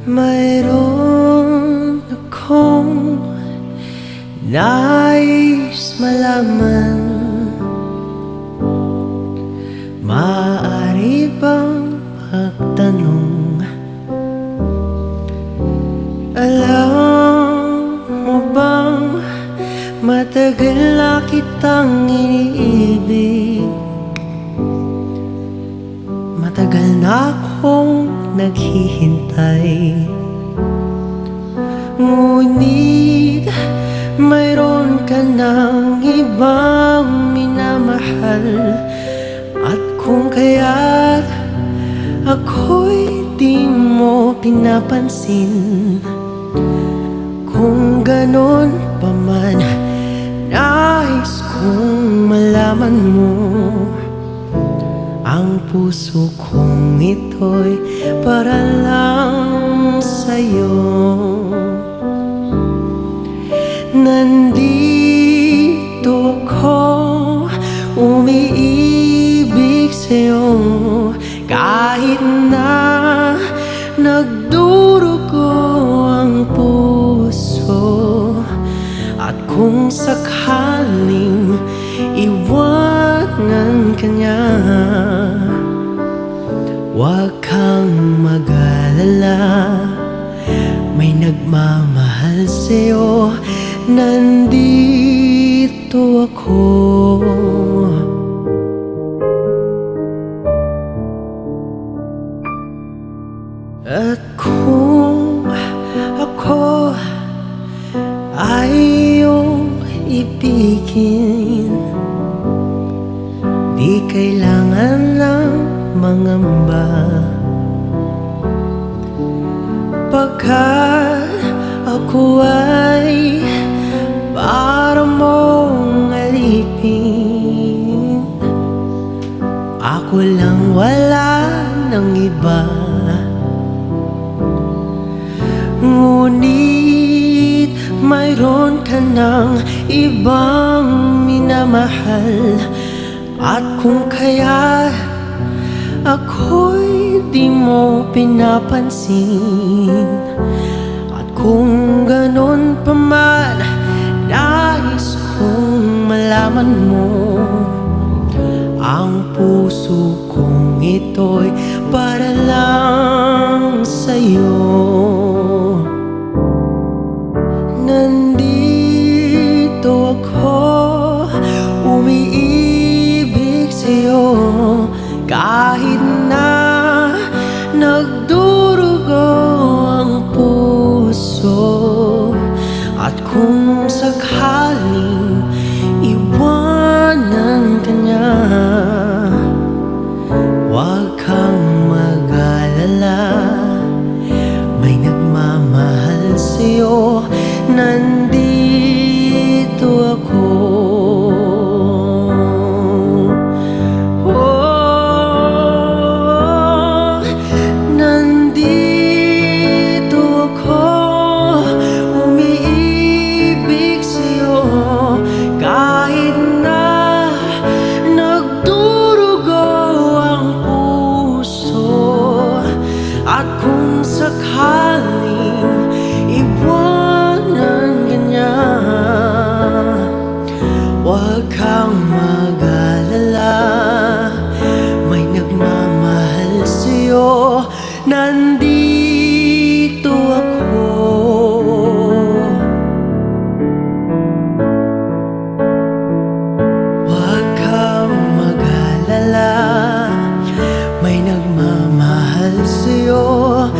Mayroon akong nais malaman. Maaari bang magtanong? Alam mo bang matagal na kitang iniibig? Matagal na akong naghihintay. Ngunit mayroon ka ng ibang minamahal. At kung kaya't ako'y di mo pinapansin, kung ganon pa man, nais kong malaman mo ang puso kong ito'y para lang sa'yo. Nandito ako, umiibig sa'yo, kahit na nagdurugo ang puso. At kung sakaling iwanan ka niya, huwag kang mag-alala, may nagmamahal sa'yo. Nandito ako. At kung ako ay iyong ibigin, di kailangan ng mangamba, pagkat ako ay para mong alipin. Ako lang, wala ng iba. Ngunit mayroon ka ng ibang minamahal. At kung kaya ako'y di mo pinapansin, at kung ganon pa man, nais kong malaman mo ang puso kong ito'y para lang sa'yo. Nandito ako, umiibig sa'yo, kahit na nagdurugo ang puso. At kung sakaling iwanan ka niya, huwag kang mag-alala, may nagmamahal sa'yo. Nandito ako. Oh, nandito ako, umiibig sa'yo, kahit na nagdurugo ang puso. At kung sakaling iwanan ka niya, huwag kang mag-alala, may nagmamahal sa'yo. Nandito ako. Huwag kang mag-alala, may nagmamahal sa'yo.